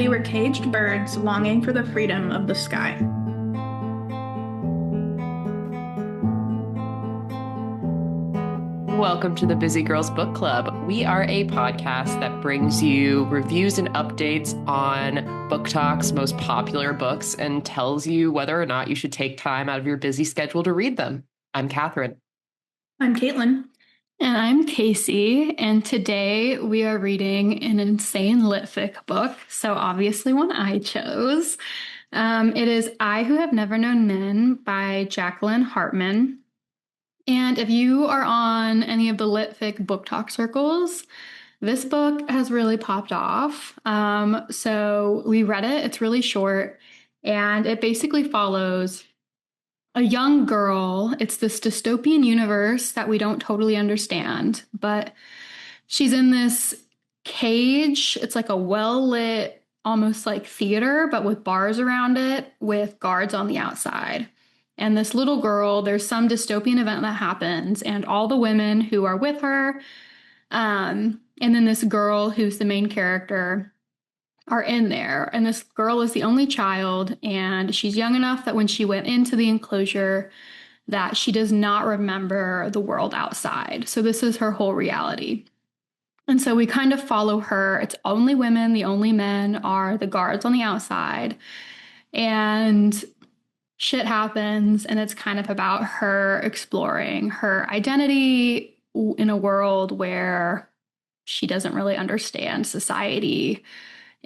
We were caged birds longing for the freedom of the sky. Welcome to the Busy Girls Book Club. We are a podcast that brings you reviews and updates on Book Talk's most popular books and tells you whether or not you should take time out of your busy schedule to read them. I'm Catherine. I'm Caitlin. And I'm Casey, and today we are reading an insane litfic book, so obviously one I chose. It is I Who Have Never Known Men by Jacqueline Hartman. And if you are on any of the litfic book talk circles, this book has really popped off. So we read it. It's really short, and it basically follows a young girl. It's this dystopian universe that we don't totally understand, but she's in this cage. It's like a well-lit, almost like theater, but with bars around it, with guards on the outside. And this little girl, there's some dystopian event that happens, and all the women who are with her, and then this girl who's the main character, are in there. And this girl is the only child, and she's young enough that when she went into the enclosure that she does not remember the world outside. So this is her whole reality. And so we kind of follow her. It's only women. The only men are the guards on the outside. And shit happens, and it's kind of about her exploring her identity in a world where she doesn't really understand society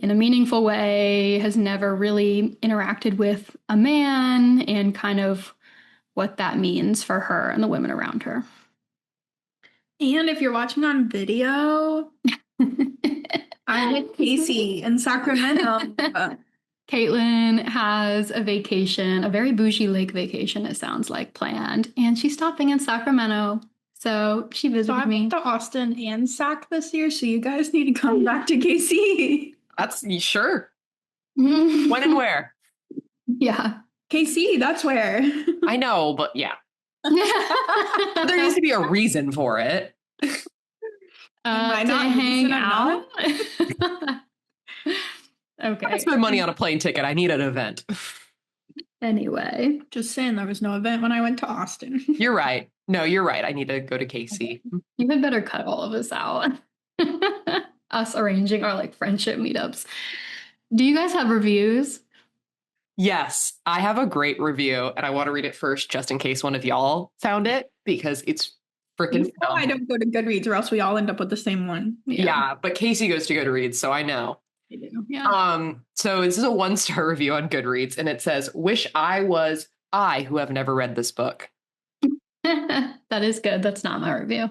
in a meaningful way, has never really interacted with a man, and kind of what that means for her and the women around her. And if you're watching on video, I'm with Casey in Sacramento. Caitlin has a vacation, a very bougie lake vacation, it sounds like, planned, and she's stopping in Sacramento. So she visited me. I went to Austin and Sac this year, so you guys need to come back to KC. That's sure. When and where? Yeah. KC, that's where. I know, but yeah. There needs to be a reason for it. To hang out. Okay. I spend money on a plane ticket. I need an event. Anyway. Just saying, there was no event when I went to Austin. You're right. No, you're right. I need to go to KC. You had better cut all of this out. Us arranging our friendship meetups. Do you guys have reviews? Yes, I have a great review, and I want to read it first just in case one of y'all found it, because it's freaking fun. I don't go to Goodreads, or else we all end up with the same one. Yeah, but Casey goes to Goodreads, so I know. I do. Yeah. So this is a 1-star review on Goodreads, and it says, "Wish I was I who have never read this book." That is good. That's not my review.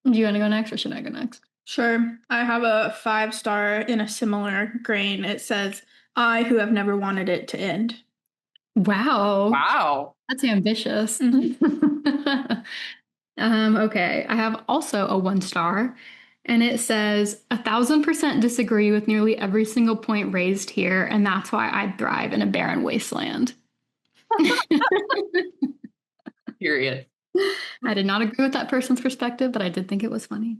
Do you want to go next, or should I go next? Sure. I have a 5-star in a similar grain. It says, I who have never wanted it to end. Wow. Wow. That's ambitious. Mm-hmm. Okay. I have also a 1-star, and it says 1,000% disagree with nearly every single point raised here, and that's why I'd thrive in a barren wasteland. Period. I did not agree with that person's perspective, but I did think it was funny.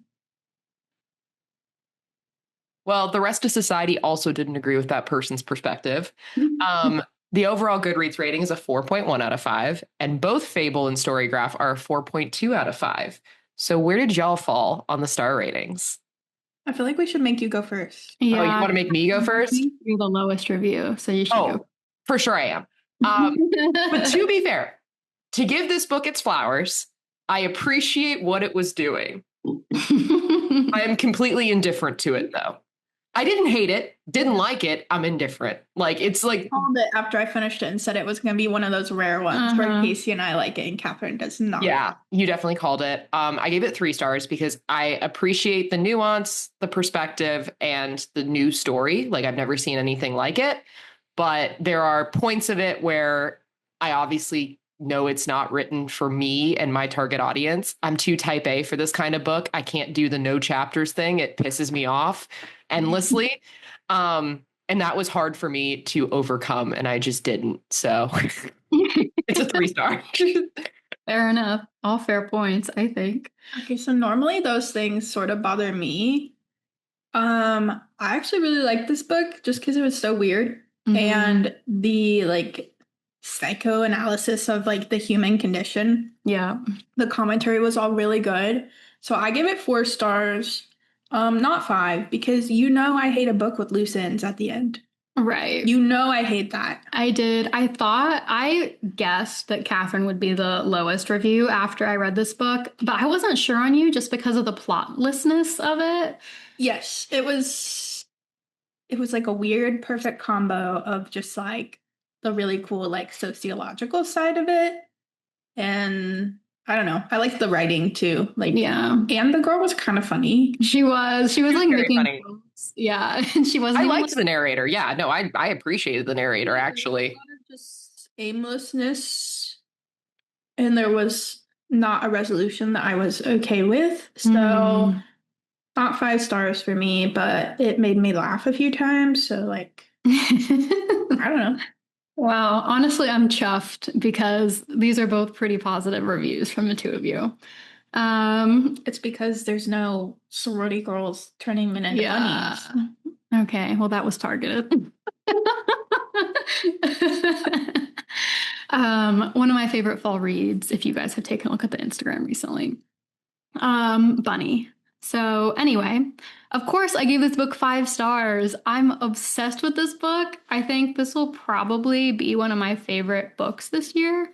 Well, the rest of society also didn't agree with that person's perspective. The overall Goodreads rating is a 4.1 out of 5, and both Fable and Storygraph are a 4.2 out of 5. So where did y'all fall on the star ratings? I feel like we should make you go first. Yeah. Oh, you want to make me go first? You're the lowest review, so you should go. For sure I am. But to be fair, to give this book its flowers, I appreciate what it was doing. I am completely indifferent to it, though. I didn't hate it, didn't like it. I'm indifferent. It's like... I called it after I finished it and said it was going to be one of those rare ones where Casey and I like it and Catherine does not. Yeah, you definitely called it. I gave it 3 stars because I appreciate the nuance, the perspective, and the new story. I've never seen anything like it. But there are points of it where I obviously know it's not written for me and my target audience. I'm too type A for this kind of book. I can't do the no chapters thing. It pisses me off endlessly. And that was hard for me to overcome, and I just didn't. So it's a 3-star. Fair enough. All fair points, I think. Okay, so normally those things sort of bother me. I actually really liked this book just because it was so weird. Mhm. And the like psychoanalysis of like the human condition. Yeah. The commentary was all really good. So I give it 4 stars. Not 5, because I hate a book with loose ends at the end. Right. I hate that. I did. I guessed that Catherine would be the lowest review after I read this book, but I wasn't sure on you just because of the plotlessness of it. Yes, it was like a weird perfect combo of just like the really cool like sociological side of it. And I don't know. I like the writing too. Like, Yeah. and the girl was kind of funny. She was like very making funny. jokes. Yeah. And she wasn't I even, liked the narrator. Yeah, no, I appreciated the narrator actually. A lot of just aimlessness, and there was not a resolution that I was okay with. So not 5 stars for me, but it made me laugh a few times. So like, I don't know. Wow. Honestly, I'm chuffed because these are both pretty positive reviews from the two of you. It's because there's no sorority girls turning men into bunnies. Okay, well, that was targeted. One of my favorite fall reads, if you guys have taken a look at the Instagram recently. Bunny. So anyway, of course, I gave this book 5 stars. I'm obsessed with this book. I think this will probably be one of my favorite books this year.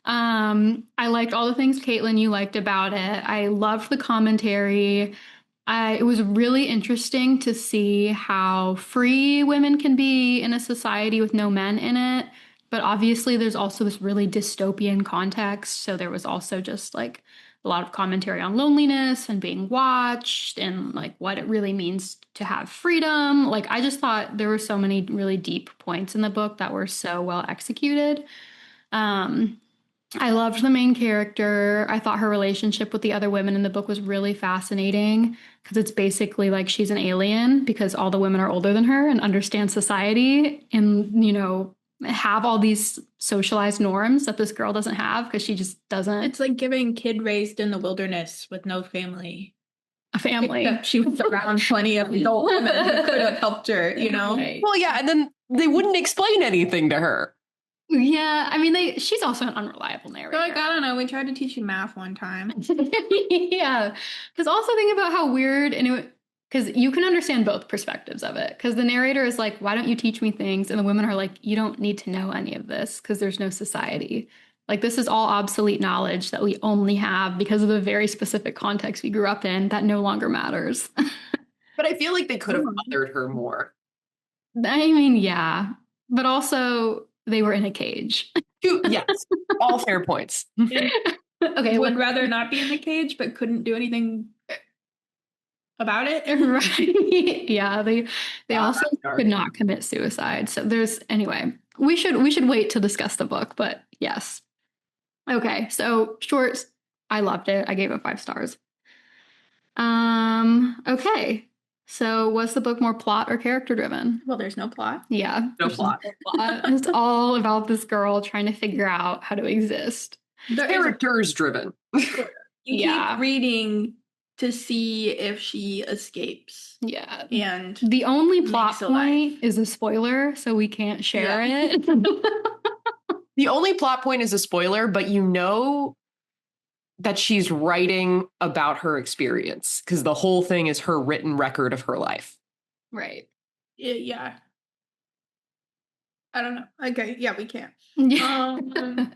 I liked all the things, Caitlin, you liked about it. I loved the commentary. It was really interesting to see how free women can be in a society with no men in it. But obviously, there's also this really dystopian context. So there was also just like a lot of commentary on loneliness and being watched and like what it really means to have freedom. Like, I just thought there were so many really deep points in the book that were so well executed. I loved the main character. I thought her relationship with the other women in the book was really fascinating because it's basically like she's an alien because all the women are older than her and understand society and, have all these socialized norms that this girl doesn't have because she just doesn't. It's like giving kid raised in the wilderness with no family. A family. Except she was around plenty of adult women who could have helped her, Right. Well, yeah, and then they wouldn't explain anything to her. Yeah, I mean, she's also an unreliable narrator. Like, I don't know. We tried to teach you math one time. Yeah, because also think about how weird because you can understand both perspectives of it. Because the narrator is like, "Why don't you teach me things?" And the women are like, "You don't need to know any of this because there's no society. Like this is all obsolete knowledge that we only have because of the very specific context we grew up in that no longer matters." But I feel like they could have bothered her more. I mean, yeah, but also they were in a cage. Yes, all fair points. Okay, would rather not be in the cage, but couldn't do anything about it. Right. Yeah, they also could not commit suicide. So anyway, we should wait to discuss the book, but yes. Okay, so shorts, I loved it. I gave it 5 stars. Okay. So was the book more plot or character driven? Well, there's no plot. Yeah. No plot. It's all about this girl trying to figure out how to exist. Characters driven. You keep reading to see if she escapes. Yeah. And the only plot point is a spoiler, so we can't share it. The only plot point is a spoiler, but you know that she's writing about her experience because the whole thing is her written record of her life. Right. Yeah. I don't know. Okay. Yeah, we can't.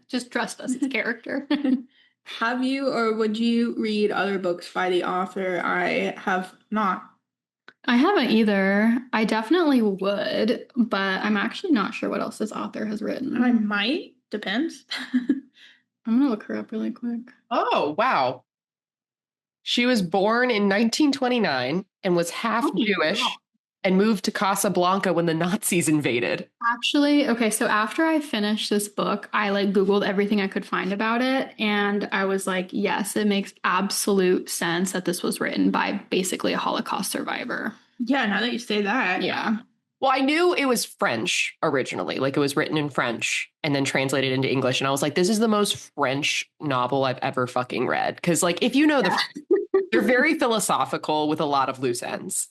Just trust us. It's character. Have you or would you read other books by the author? I have not. I haven't either. I definitely would, but I'm actually not sure what else this author has written. I might. Depends. I'm going to look her up really quick. Oh, wow. She was born in 1929 and was half Jewish and moved to Casablanca when the Nazis invaded. Actually, okay, so after I finished this book, I Googled everything I could find about it. And I was like, yes, it makes absolute sense that this was written by basically a Holocaust survivor. Yeah, now that you say that. Yeah. Well, I knew it was French originally, it was written in French and then translated into English. And I was like, this is the most French novel I've ever fucking read. Because if you know they're very philosophical with a lot of loose ends.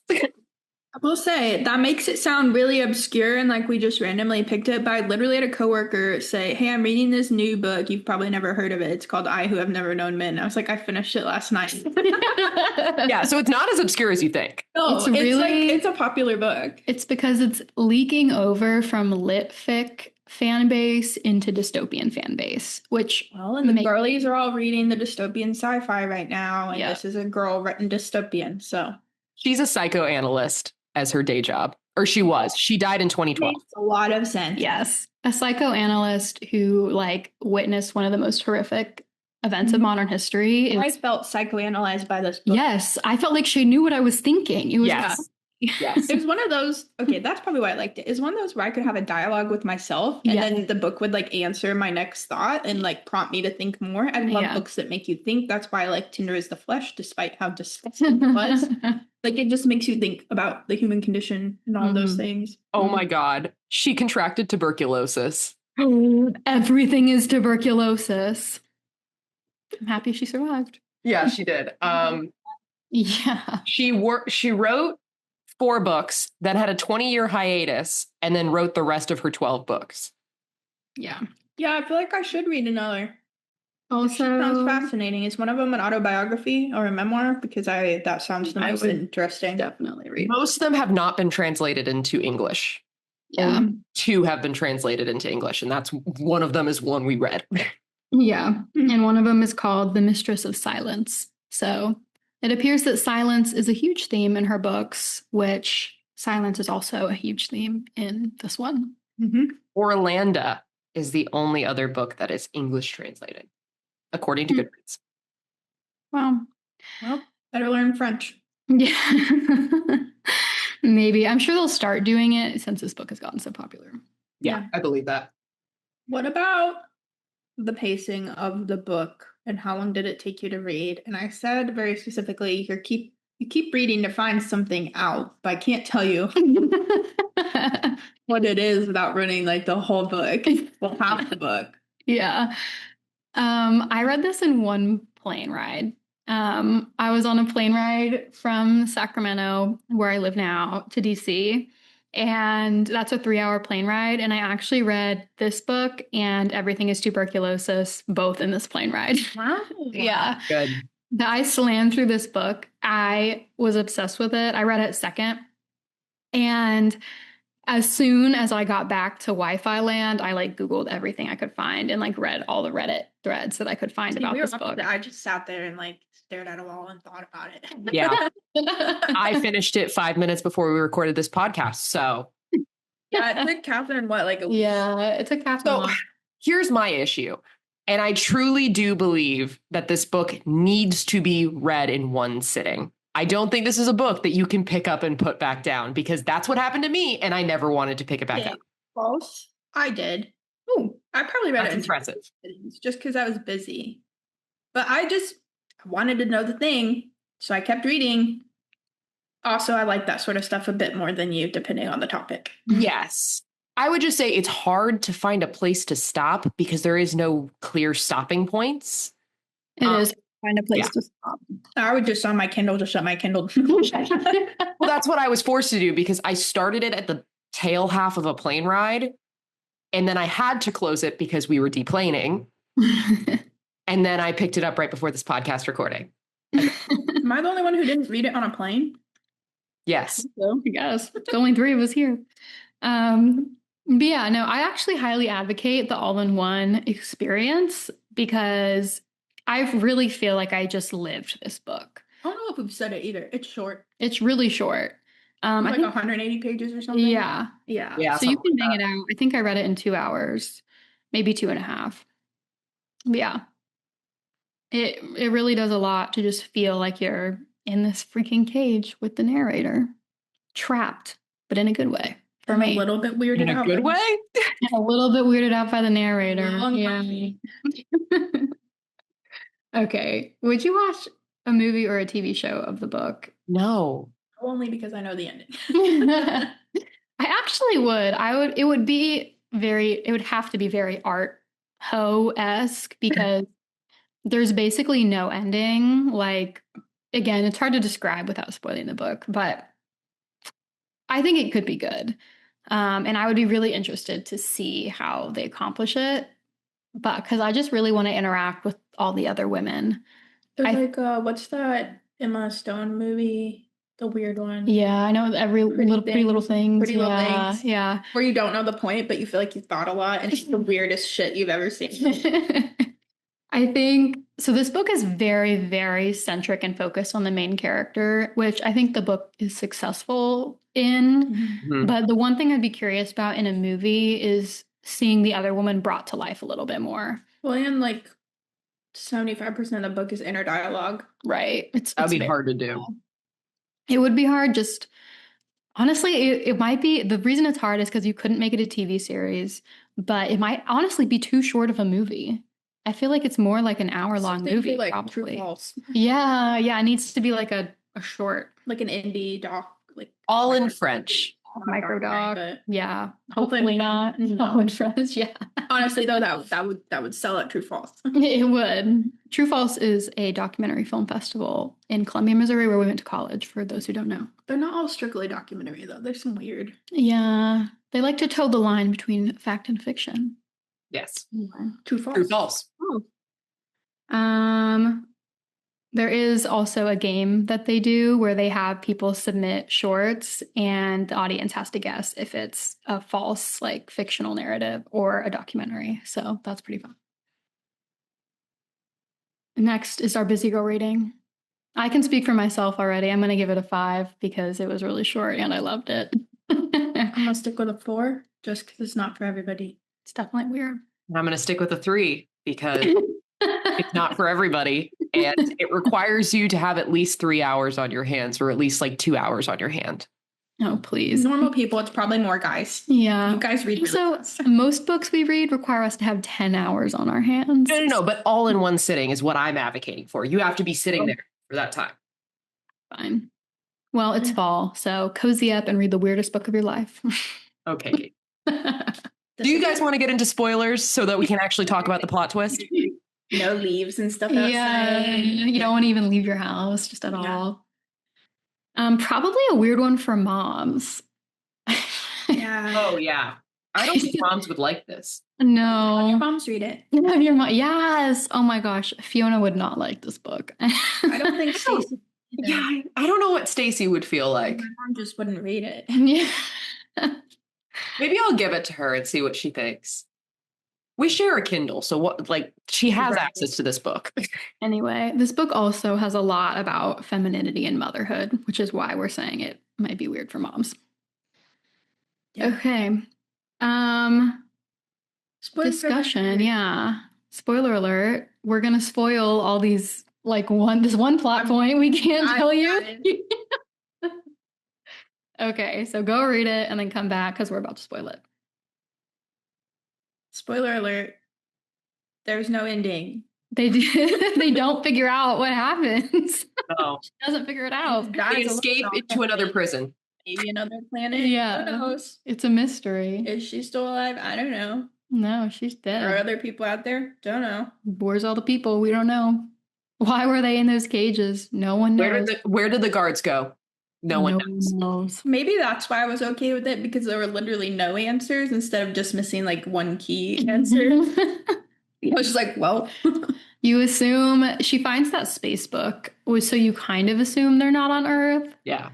I will say that makes it sound really obscure and like we just randomly picked it, but I literally had a coworker say, "Hey, I'm reading this new book. You've probably never heard of it. It's called I Who Have Never Known Men." I was like, I finished it last night. Yeah, so it's not as obscure as you think. No, It's it's really- like it's a popular book. It's because it's leaking over from lit fic fan base into dystopian fan base, which Well, and the Make- girlies are all reading the dystopian sci-fi right now, and Yeah. this is a girl written dystopian. So She's a psychoanalyst as her day job, or she was. She died in 2012. makes a lot of sense. yes, a psychoanalyst who like witnessed one of the most horrific events of modern history. I felt psychoanalyzed by this book. Yes, I felt like she knew what I was thinking. It was Yes. Yes. It was one of those, okay, that's probably why I liked it. It's one of those where I could have a dialogue with myself and Yeah. then the book would like answer my next thought and like prompt me to think more. I love Yeah. books that make you think. That's why I like Tinder is the Flesh, despite how disgusting it was. Like it just makes you think about the human condition and all those Mhm. things. Oh my God. She contracted tuberculosis. Everything is tuberculosis. I'm happy she survived. Yeah, she did. Yeah. She wrote 4 books, then had a 20-year hiatus, and then wrote the rest of her 12 books. Yeah. Yeah, I feel like I should read another. Also, Sounds fascinating. Is one of them an autobiography or a memoir? Because that sounds the I most would interesting. definitely read. Most of them have not been translated into English. Yeah. 2 have been translated into English, and that's one of them is one we read. Yeah. And one of them is called The Mistress of Silence. So it appears that silence is a huge theme in her books, which silence is also a huge theme in this one. Mm-hmm. Orlando is the only other book that is English translated, according to Goodreads. Wow. Well, better learn French. Yeah. Maybe. I'm sure they'll start doing it since this book has gotten so popular. Yeah, I believe that. What about the pacing of the book and how long did it take you to read? And I said very specifically, you keep reading to find something out, but I can't tell you what it is without running like the whole book. Well, half the book. Yeah. I read this in one plane ride. I was on a plane ride from Sacramento, where I live now, to DC. And that's a 3-hour plane ride. And I actually read this book and Everything is Tuberculosis, both in this plane ride. Wow. Yeah. Good. I slammed through this book. I was obsessed with it. I read it second. And as soon as I got back to Wi-Fi land, I like Googled everything I could find and like read all the Reddit threads that I could find about this book. I just sat there and like stared at a wall and thought about it. Yeah. I finished it 5 minutes before we recorded this podcast. So Yeah, it took Catherine what, like a week? Yeah, it's a Catherine. So long. here's my issue. And I truly do believe that this book needs to be read in one sitting. I don't think this is a book that you can pick up and put back down because that's what happened to me. And I never wanted to pick it back Yeah. up. False. I did. Oh, I probably read That's it in impressive. sittings just because I was busy. But I just wanted to know the thing, so I kept reading. Also, I like that sort of stuff a bit more than you, depending on the topic. Yes. I would just say it's hard to find a place to stop because there is no clear stopping points. It is. Find a place Yeah. to stop. I would just on my Kindle, just shut my Kindle. Well, that's what I was forced to do because I started it at the tail half of a plane ride. And then I had to close it because we were deplaning. And then I picked it up right before this podcast recording. Am I the only one who didn't read it on a plane? Yes. So, I guess it's only 3 of us here. But yeah, no, I actually highly advocate the all-in-one experience because I really feel like I just lived this book. I don't know if we've said it either. It's short. It's really short. I Like think, 180 pages or something. yeah. Yeah. Yeah. So you something can like bang it out. I think I read it in 2 hours, maybe 2.5. But yeah. It really does a lot to just feel like you're in this freaking cage with the narrator. Trapped, but in a good way for I'm me. a little bit weirded in a out. good way. A little bit weirded out by the narrator. Long Yeah. time. Okay. Would you watch a movie or a TV show of the book? No. Only because I know the ending. I actually would. It would have to be very art ho-esque because there's basically no ending. Like, again, it's hard to describe without spoiling the book, but I think it could be good. And I would be really interested to see how they accomplish it. But because I just really want to interact with all the other women. There's what's that Emma Stone movie? The weird one. Yeah, I know Pretty Little Things. Pretty Little Things. Yeah. Where you don't know the point, but you feel like you thought a lot, and it's the weirdest shit you've ever seen. I think so. This book is very, very centric and focused on the main character, which I think the book is successful in. Mm-hmm. But the one thing I'd be curious about in a movie is seeing the other woman brought to life a little bit more. Well, and like 75% of the book is inner dialogue. Right. That'd be hard to do. It would be hard. Just honestly, it might be. The reason it's hard is because you couldn't make it a TV series, but it might honestly be too short of a movie. I feel like it's more like an hour-long movie, like probably. True False. Yeah, it needs to be like a short, like an indie doc, like all in French. Micro doc. Yeah, hopefully not. All in French. Yeah. Honestly, though, that would sell at True False. It would. True False is a documentary film festival in Columbia, Missouri, where we went to college. For those who don't know, they're not all strictly documentary, though. There's some weird. Yeah, they like to toe the line between fact and fiction. Yes. True False. True False. Oh. There is also a game that they do where they have people submit shorts and the audience has to guess if it's a false, like, fictional narrative or a documentary. So that's pretty fun. Next is our Busy Girl rating. I can speak for myself already. I'm going to give it a 5 because it was really short and I loved it. I'm going to stick with a 4 just because it's not for everybody. It's definitely weird. I'm going to stick with a 3 because it's not for everybody. And it requires you to have at least 3 hours on your hands, or at least like 2 hours on your hand. Oh, please. Normal people, it's probably more guys. Yeah. You guys read really so fast. Most books we read require us to have 10 hours on our hands. No, but all in one sitting is what I'm advocating for. You have to be sitting there for that time. Fine. Well, it's fall, so cozy up and read the weirdest book of your life. Okay. Do you guys want to get into spoilers so that we can actually talk about the plot twist? No leaves and stuff outside. Yeah, you don't want to even leave your house just at all. Probably a weird one for moms. Yeah. Oh, yeah. I don't think moms would like this. No. Your moms read it. Have your mom. Yes. Oh my gosh. Fiona would not like this book. I don't think Stacey. Yeah, I don't know what Stacey would feel like. My mom just wouldn't read it. Yeah. Maybe I'll give it to her and see what she thinks. We share a Kindle, so what? Like, she has access to this book. Anyway, this book also has a lot about femininity and motherhood, which is why we're saying it might be weird for moms. Yeah. Okay. Discussion. Yeah. Spoiler alert. We're gonna spoil all these. Like this one plot point we can't tell you. Okay, so go read it and then come back because we're about to spoil it. Spoiler alert. There's no ending. They don't figure out what happens. No. She doesn't figure it out. They escape into another prison. Maybe another planet. Yeah. Who knows? It's a mystery. Is she still alive? I don't know. No, she's dead. Are other people out there? Don't know. Where's all the people? We don't know. Why were they in those cages? No one knows. Where did the guards go? No one knows. Maybe that's why I was okay with it, because there were literally no answers instead of just missing like one key answer. I was just like, well. You assume she finds that space book, so you kind of assume they're not on Earth. Yeah.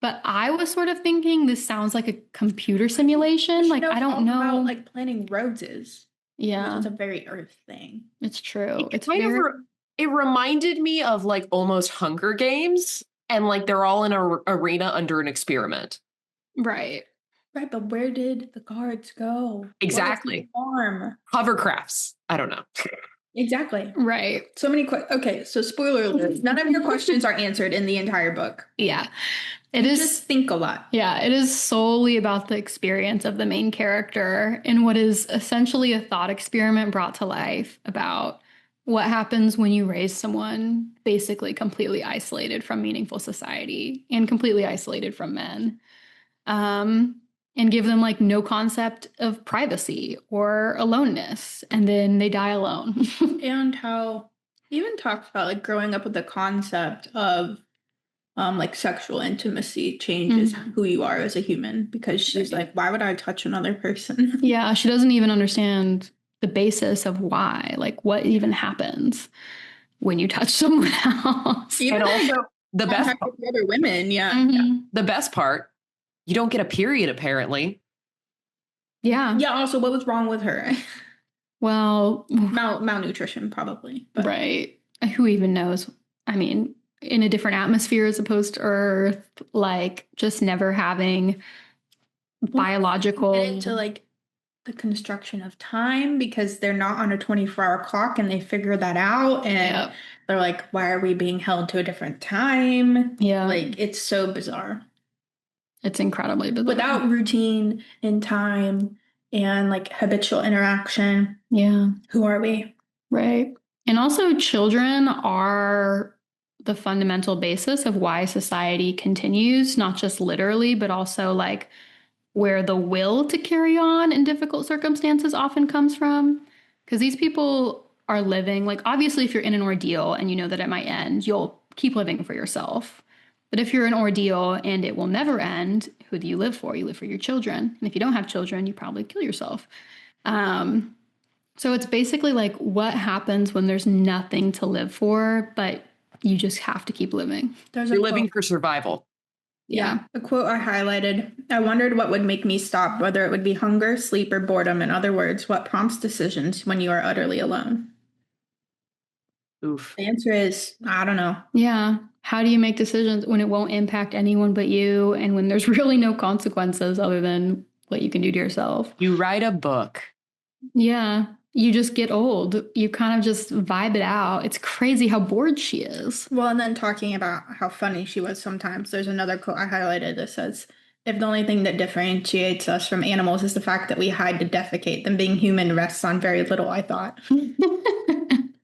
But I was sort of thinking this sounds like a computer simulation. Like, I don't know. About, like, planning roads is. Yeah. It's a very Earth thing. It's true. It's kind of it reminded me of like almost Hunger Games, and like they're all in an arena under an experiment. Right. Right, but where did the guards go? Exactly. Farm. Hovercrafts. I don't know. Exactly. Right. So many questions. Okay, so spoiler alert. None of your questions are answered in the entire book. Yeah. Just think a lot. Yeah, it is solely about the experience of the main character in what is essentially a thought experiment brought to life about what happens when you raise someone basically completely isolated from meaningful society and completely isolated from men. And give them like no concept of privacy or aloneness, and then they die alone. And how even talks about like growing up with the concept of like sexual intimacy changes who you are as a human, because she's like, why would I touch another person? Yeah, she doesn't even understand the basis of why, like what even happens when you touch someone else. Even And also, the best contact with the other women, yeah. Mhm. the best part, you don't get a period apparently. Yeah. Yeah, also, what was wrong with her? Well, Malnutrition, probably. But. right. Who even knows? I mean, in a different atmosphere as opposed to Earth, like just never having biological. Get into like the construction of time, because they're not on a 24-hour clock, and they figure that out, and Yep. they're like, why are we being held to a different time? Yeah. Like, it's so bizarre. It's incredibly bizarre. Without routine and time and like habitual interaction, Yeah. who are we? Right. And also, children are the fundamental basis of why society continues, not just literally, but also like where the will to carry on in difficult circumstances often comes from. Because these people are living, like, obviously, if you're in an ordeal and you know that it might end, you'll keep living for yourself. But if you're in an ordeal and it will never end, who do you live for? You live for your children. And if you don't have children, you probably kill yourself. So it's basically like what happens when there's nothing to live for, but you just have to keep living. You're living for survival. Yeah. A quote I highlighted: I wondered what would make me stop, whether it would be hunger, sleep, or boredom. In other words, what prompts decisions when you are utterly alone? Oof. The answer is, I don't know. Yeah. How do you make decisions when it won't impact anyone but you, and when there's really no consequences other than what you can do to yourself? You write a book. Yeah. You just get old. You kind of just vibe it out. It's crazy how bored she is. Well, and then talking about how funny she was sometimes, there's another quote I highlighted that says, if the only thing that differentiates us from animals is the fact that we hide to defecate, then being human rests on very little, I thought.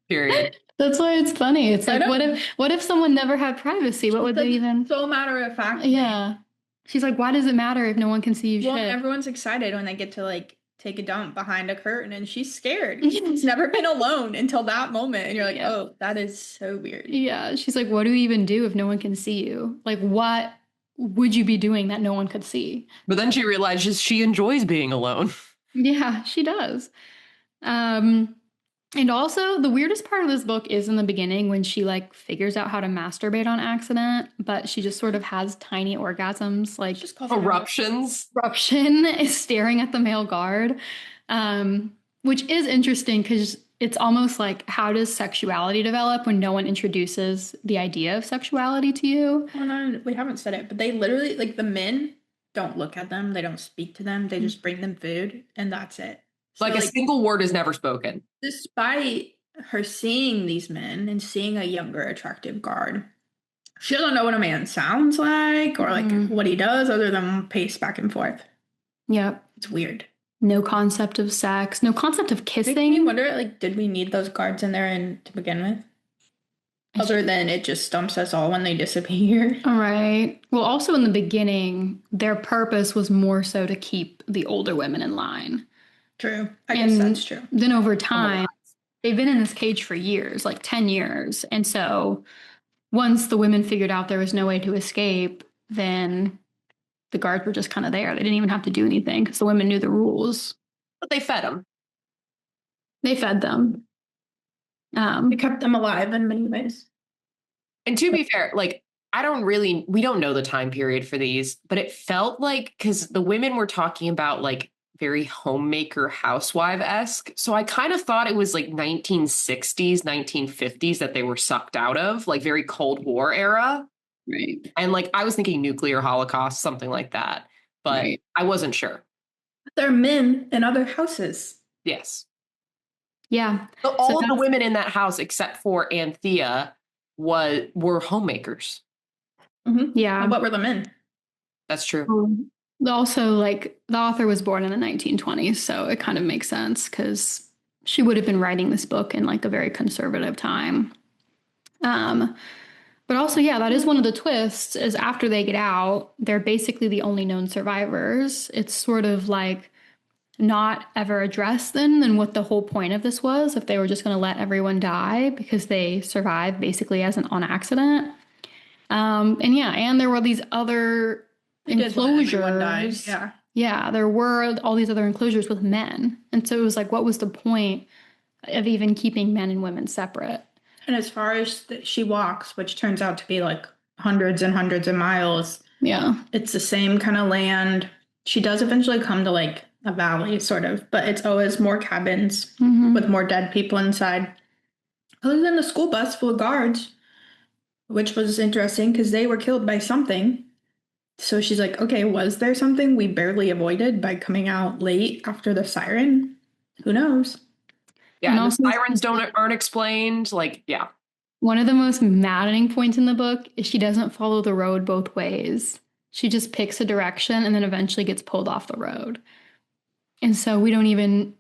Period. That's why it's funny. It's I like, know. what if someone never had privacy? What would they even? So matter of fact. Yeah. She's like, why does it matter if no one can see you Well, shit? everyone's excited when they get to like take a dump behind a curtain, and she's scared. She's never been alone until that moment. And you're like, oh, that is so weird. Yeah. She's like, what do you even do if no one can see you? Like, what would you be doing that no one could see? But then she realizes she enjoys being alone. Yeah, she does. And also, the weirdest part of this book is in the beginning when she like figures out how to masturbate on accident, but she just sort of has tiny orgasms, like Just call Eruptions. eruption is staring at the male guard, which is interesting because it's almost like, how does sexuality develop when no one introduces the idea of sexuality to you? Well, no, we haven't said it, but they literally, like, the men don't look at them, they don't speak to them, they just bring them food, and that's it. So, Like a single word is never spoken. despite her seeing these men and seeing a younger, attractive guard, she doesn't know what a man sounds like or like what he does other than pace back and forth. Yep. It's weird. No concept of sex, no concept of Makes me kissing. wonder, like, did we need those guards in there and to begin with? Other than it just stumps us all when they disappear. All right. Well, also in the beginning, their purpose was more so to keep the older women in line. True. I guess that's true. Then over time, they've been in this cage for years, like 10 years. And so once the women figured out there was no way to escape, then the guards were just kind of there. They didn't even have to do anything because the women knew the rules. But they fed them. They fed them. It kept them alive in many ways. And to be fair, like, we don't know the time period for these, but it felt like, because the women were talking about like very homemaker housewife-esque. So I kind of thought it was like 1960s, 1950s that they were sucked out of, like very Cold War era. Right. And like, I was thinking nuclear holocaust, something like that, but I wasn't sure. They're men in other houses. Yes. Yeah. So all of the women in that house, except for Anthea, were homemakers. Mm-hmm. Yeah. And what were the men? That's true. Also, like, the author was born in the 1920s, so it kind of makes sense because she would have been writing this book in like a very conservative time. But also, yeah, that is one of the twists, is after they get out, they're basically the only known survivors. It's sort of like not ever addressed than what the whole point of this was, if they were just going to let everyone die because they survived basically on accident. And there were these other They did let everyone die, enclosures. yeah. Yeah, there were all these other enclosures with men. And so it was like, what was the point of even keeping men and women separate? And as far as she walks, which turns out to be like hundreds and hundreds of miles, Yeah. it's the same kind of land. She does eventually come to like a valley, sort of, but it's always more cabins Mhm. with more dead people inside. Other than the school bus full of guards, which was interesting because they were killed by something. So she's like, okay, was there something we barely avoided by coming out late after the siren? Who knows? Yeah, And and the also- sirens aren't explained. Like, yeah. One of the most maddening points in the book is she doesn't follow the road both ways. She just picks a direction and then eventually gets pulled off the road. And so we don't even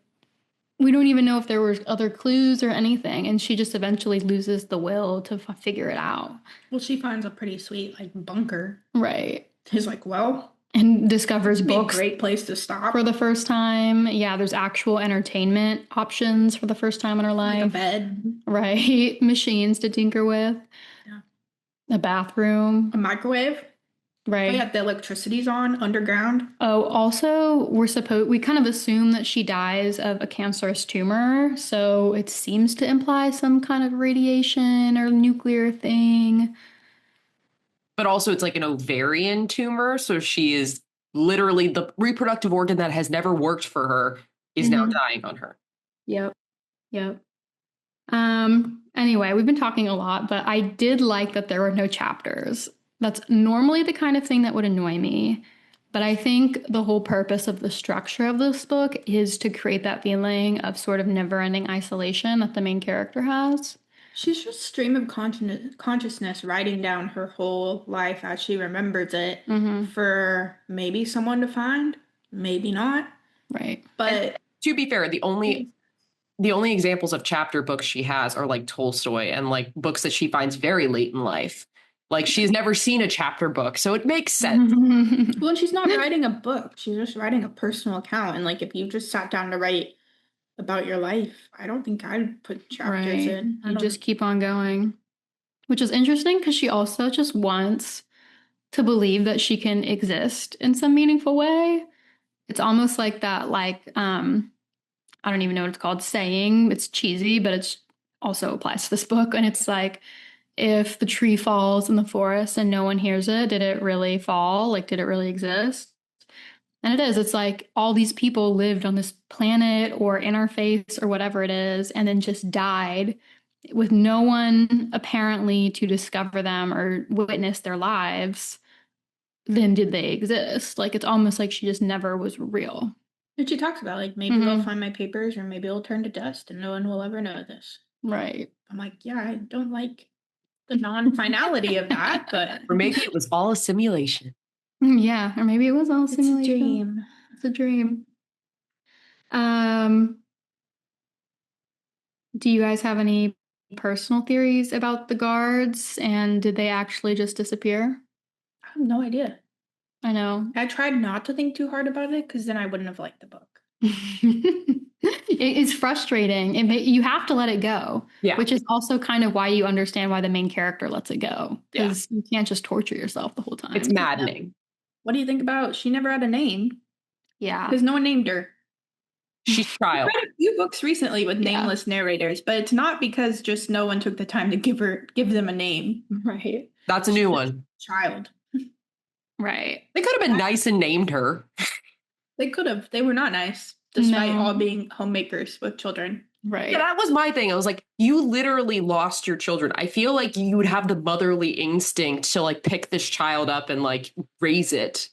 know if there were other clues or anything. And she just eventually loses the will to figure it out. Well, she finds a pretty sweet like bunker. Right. He's like, well, And discovers it'd be a books great place to stop. for the first time. Yeah, there's actual entertainment options for the first time in her Like a life. bed, Right. Machines to tinker with. Yeah. A bathroom. a microwave. Oh Right. yeah, the electricity's on underground. Oh, also, we kind of assume that she dies of a cancerous tumor, so it seems to imply some kind of radiation or nuclear thing. But also, it's like an ovarian tumor. So she is literally the reproductive organ that has never worked for her is now Mhm. dying on her. Yep. Yep. Anyway, we've been talking a lot, but I did like that there were no chapters. That's normally the kind of thing that would annoy me. But I think the whole purpose of the structure of this book is to create that feeling of sort of never-ending isolation that the main character has. She's just stream of consciousness writing down her whole life as she remembers it Mhm. for maybe someone to find, maybe not. Right. But To be fair, the only examples of chapter books she has are like Tolstoy and like books that she finds very late in life. Like she's never seen a chapter book, so it makes sense. well, and she's not writing a book. She's just writing a personal account. And like if you just sat down to write about your life, I don't think I'd put chapters Right. in. I You don't- just keep on going. Which is interesting because she also just wants to believe that she can exist in some meaningful way. It's almost like that, I don't even know what it's called, saying. It's cheesy, but it's also applies to this book. And it's like, if the tree falls in the forest and no one hears it, did it really fall? Like, did it really exist? And it is. It's like all these people lived on this planet or interface or whatever it is, and then just died with no one apparently to discover them or witness their lives. Then did they exist? Like, it's almost like she just never was real. And she talks about like maybe they'll Mhm. find my papers or maybe it'll turn to dust and no one will ever know this. Right. I'm like, yeah, I don't like the non-finality of that, but Or maybe it was all a simulation. Yeah. Or maybe it was all it's a simulation. dream. It's a dream. Do you guys have any personal theories about the guards, and did they actually just disappear? I have no idea. I know. I tried not to think too hard about it because then I wouldn't have liked the book. It's frustrating. You have to let it go, Yeah. which is also kind of why you understand why the main character lets it go, Yeah. because you can't just torture yourself the whole time. It's maddening. What do you think about she never had a name? Yeah. Because no one named her. She's I child. read a few books recently with Yeah. nameless narrators, but it's not because just no one took the time to give them a name. Right. That's a new one. Child. Right. They could have been nice and named her. They could have. They were not nice, despite No. all being homemakers with children. Right. Yeah, that was my thing. I was like, you literally lost your children. I feel like you would have the motherly instinct to like pick this child up and like raise it.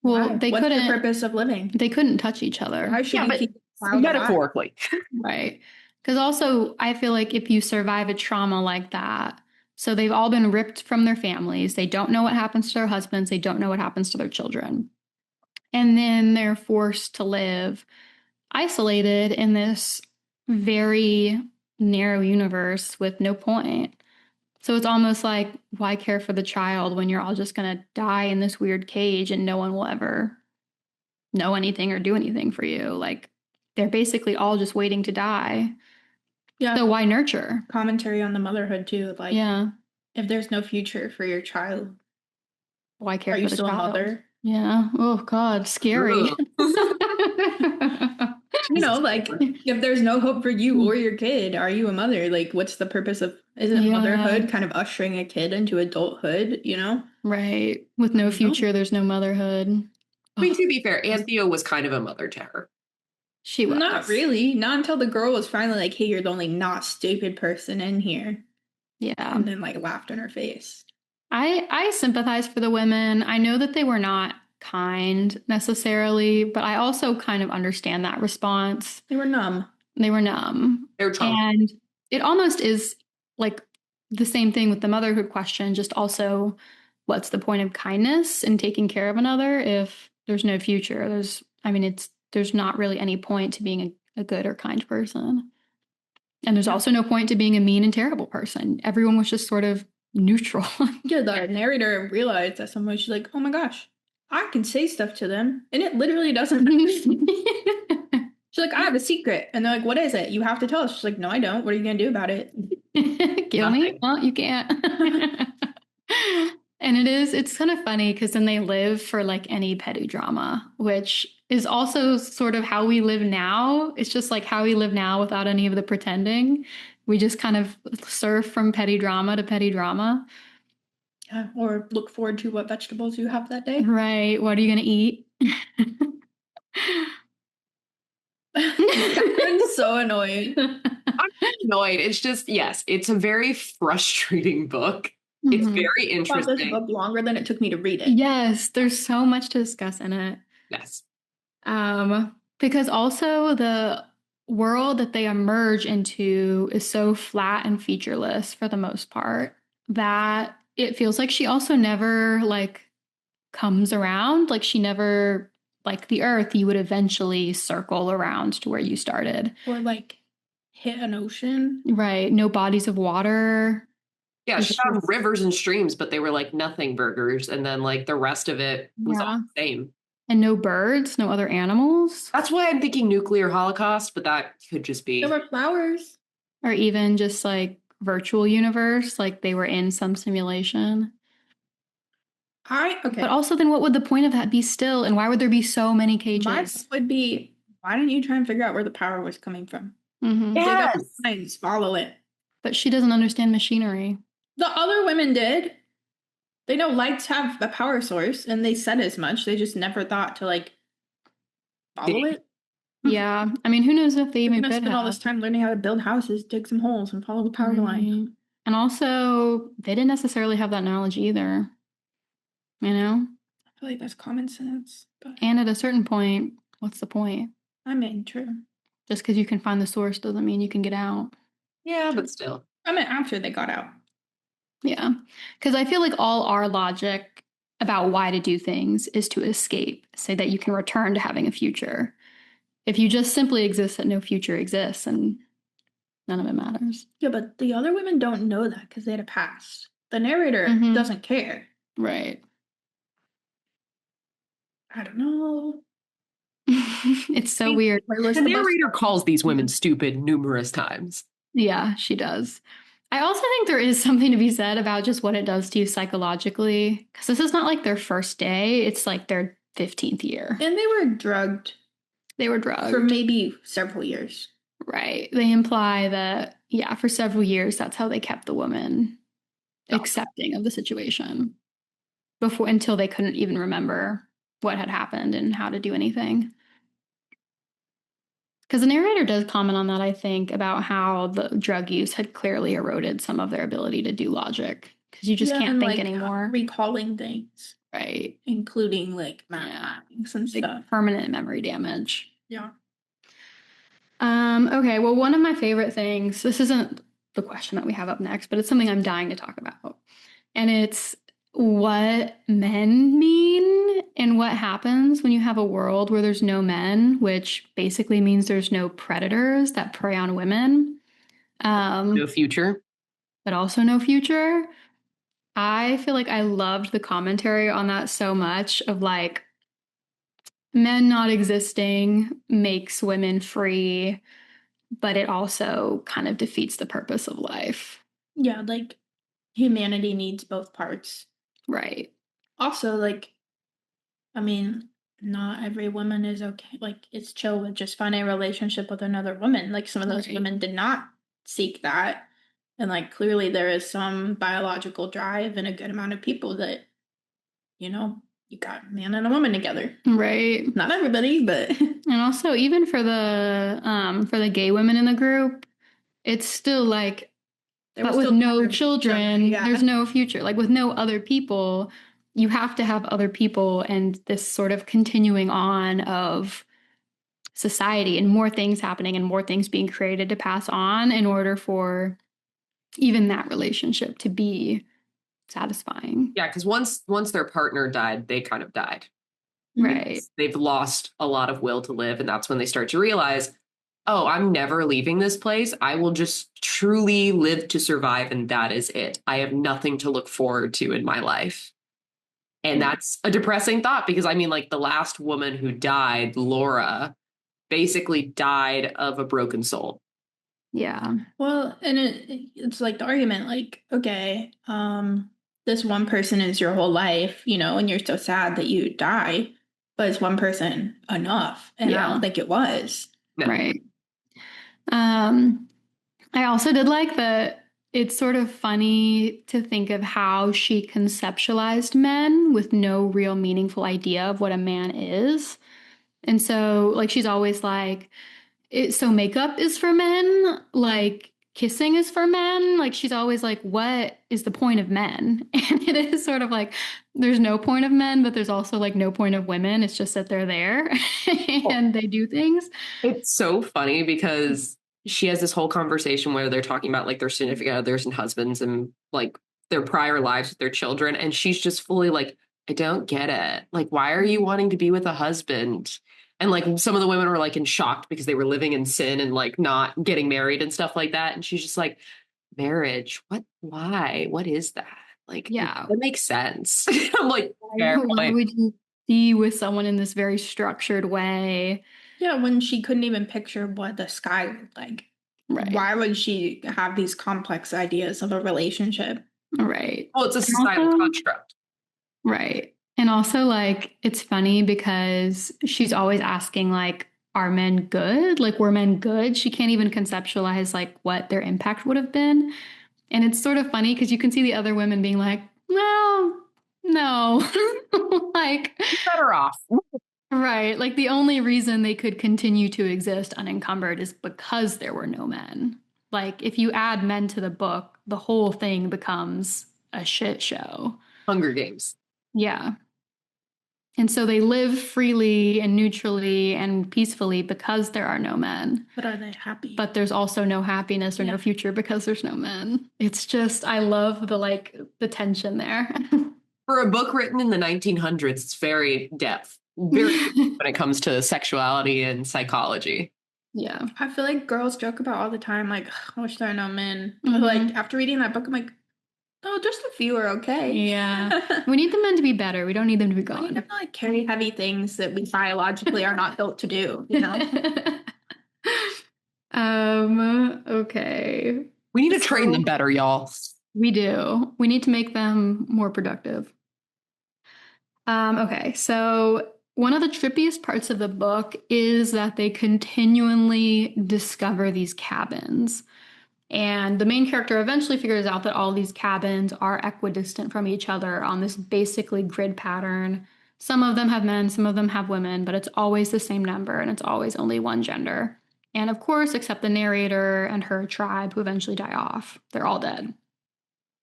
Well, Why? they What's the couldn't. purpose of living? They couldn't touch each other. Why should Yeah, you but keep the child alive? Metaphorically. Right. Because also, I feel like if you survive a trauma like that, so they've all been ripped from their families, they don't know what happens to their husbands, they don't know what happens to their children. And then they're forced to live isolated in this very narrow universe with no point. So it's almost like, why care for the child when you're all just going to die in this weird cage and no one will ever know anything or do anything for you? Like, they're basically all just waiting to die. Yeah. So why nurture? Commentary on the motherhood too. Like, Yeah. if there's no future for your child, Why care are for you the still a child? mother? Yeah. Oh God, scary. You know, like if there's no hope for you or your kid, are you a mother? Like, what's the purpose of? Isn't Yeah. motherhood kind of ushering a kid into adulthood? You know? Right. With no No. future, there's no motherhood. I mean, to be fair, Aunt Theo was kind of a mother to her. She was. Not really. Not until the girl was finally like, "Hey, you're the only not stupid person in here," Yeah. and then like laughed in her face. I sympathize for the women. I know that they were not kind necessarily, but I also kind of understand that response. They were numb. They were numb. They're drunk. And it almost is like the same thing with the motherhood question, just also what's the point of kindness and taking care of another if there's no future? There's not really any point to being a good or kind person. And there's also no point to being a mean and terrible person. Everyone was just sort of neutral. Yeah, the narrator realized at some point she's like, "Oh my gosh, I can say stuff to them, and it literally doesn't." She's like, "I have a secret," and they're like, "What is it? You have to tell us." She's like, "No, I don't. What are you gonna do about it?" Kill me? Nothing. Well, you can't. And it's kind of funny because then they live for like any petty drama, which is also sort of how we live now. It's just like how we live now without any of the pretending. We just kind of surf from petty drama to petty drama. Yeah, or look forward to what vegetables you have that day. Right. What are you going to eat? I'm so annoyed. I'm annoyed. It's just, yes, it's a very frustrating book. It's Mhm. very I thought this interesting. book longer than it took me to read it. Yes, there's so much to discuss in it. Yes. Because also the world that they emerge into is so flat and featureless for the most part that it feels like she also never like comes around. Like she never, like the earth, you would eventually circle around to where you started. Or like hit an ocean. Right. No bodies of water. Yeah, she found rivers and streams, but they were like nothing burgers. And then like the rest of it was all the same. And no birds, no other animals. That's why I'm thinking nuclear holocaust, but that could just be. There were flowers. Or even just like virtual universe, like they were in some simulation. Okay. But also, then what would the point of that be still? And why would there be so many My cages? would be, why didn't you try and figure out where the power was coming from? Mhm. Dig up the Yes. lines, follow it. But she doesn't understand machinery. The other women did. They know lights have a power source, and they said as much. They just never thought to like follow it. Yeah. I mean, who knows if they You're even gonna could spend all this have. time learning how to build houses, dig some holes, and follow the power line. Right. And also, they didn't necessarily have that knowledge either. You know? I feel like that's common sense. But And at a certain point, what's the point? I mean, true. Just because you can find the source doesn't mean you can get out. Yeah, but still. I mean, after they got out. Yeah. Because I feel like all our logic about why to do things is to escape, say that you can return to having a future. If you just simply exist that no future exists, and none of it matters. Yeah, but the other women don't know that because they had a past. The narrator Mhm. doesn't care. Right. I don't know. It's so weird. The narrator calls these women stupid numerous times. Yeah, she does. I also think there is something to be said about just what it does to you psychologically. Because this is not like their first day, it's like their 15th year. And they were drugged They were drugged. for maybe several years. Right. They imply that, yeah, for several years, that's how they kept the woman accepting of the situation until they couldn't even remember what had happened and how to do anything. Because the narrator does comment on that, I think, about how the drug use had clearly eroded some of their ability to do logic. Because you just can't think anymore. Recalling things. Right. Including like mathematics and like stuff. Permanent memory damage. Yeah. Okay, well, one of my favorite things, this isn't the question that we have up next, but it's something I'm dying to talk about. And it's what men mean and what happens when you have a world where there's no men, which basically means there's no predators that prey on women. No future. But also no future. I feel like I loved the commentary on that so much of like, men not existing makes women free, but it also kind of defeats the purpose of life. Yeah, like humanity needs both parts. Right. Also, like, I mean, not every woman is okay. Like, it's chill with just finding a relationship with another woman. Like, some of those Right. women did not seek that. And, like, clearly there is some biological drive in a good amount of people that, you know, you got a man and a woman together. Right. Not everybody, but. And also, even for the gay women in the group, it's still like, but with no children, there's no future. Like with no other people, you have to have other people and this sort of continuing on of society and more things happening and more things being created to pass on in order for even that relationship to be satisfying. Yeah, because once their partner died, they kind of died. Right. They've lost a lot of will to live, and that's when they start to realize, oh, I'm never leaving this place. I will just truly live to survive, and that is it. I have nothing to look forward to in my life. And that's a depressing thought because, I mean, like the last woman who died, Laura, basically died of a broken soul. Yeah. Well, and it's like the argument, like, okay, this one person is your whole life, you know, and you're so sad that you die, but is one person enough? And I don't think it was. No. Right. I also did like that it's sort of funny to think of how she conceptualized men with no real meaningful idea of what a man is. And so, like, she's always like, so makeup is for men, like kissing is for men. Like, she's always like, what is the point of men? And it is sort of like, there's no point of men, but there's also like no point of women. It's just that they're there and they do things. It's so funny because she has this whole conversation where they're talking about like their significant others and husbands and like their prior lives with their children. And she's just fully like, I don't get it. Like, why are you wanting to be with a husband? And like some of the women were like in shock because they were living in sin and like not getting married and stuff like that. And she's just like, marriage, what, why? What is that? Like, Yeah. that makes sense. I'm like, why would you be with someone in this very structured way? Yeah, when she couldn't even picture what the sky looked like. Right. Why would she have these complex ideas of a relationship? Right. Well, it's a societal construct. Right. And also, like, it's funny because she's always asking, like, are men good? Like, were men good? She can't even conceptualize, like, what their impact would have been. And it's sort of funny because you can see the other women being like, well, no. Like, better off. Right. Like, the only reason they could continue to exist unencumbered is because there were no men. Like, if you add men to the book, the whole thing becomes a shit show. Hunger Games. Yeah. And so they live freely and neutrally and peacefully because there are no men. But are they happy? But there's also no happiness or no future because there's no men. It's just, I love the tension there. For a book written in the 1900s, it's very depth, very when it comes to sexuality and psychology. Yeah. I feel like girls joke about all the time, like, I wish there are no men. But like, after reading that book, I'm like, oh, just a few are okay. Yeah. We need the men to be better. We don't need them to be gone. We need them to like carry heavy things that we biologically are not built to do, you know? Okay. We need to train them better, y'all. We do. We need to make them more productive. Okay, so one of the trippiest parts of the book is that they continually discover these cabins. And the main character eventually figures out that all these cabins are equidistant from each other on this basically grid pattern. Some of them have men, some of them have women, but it's always the same number and it's always only one gender. And of course, except the narrator and her tribe who eventually die off. They're all dead.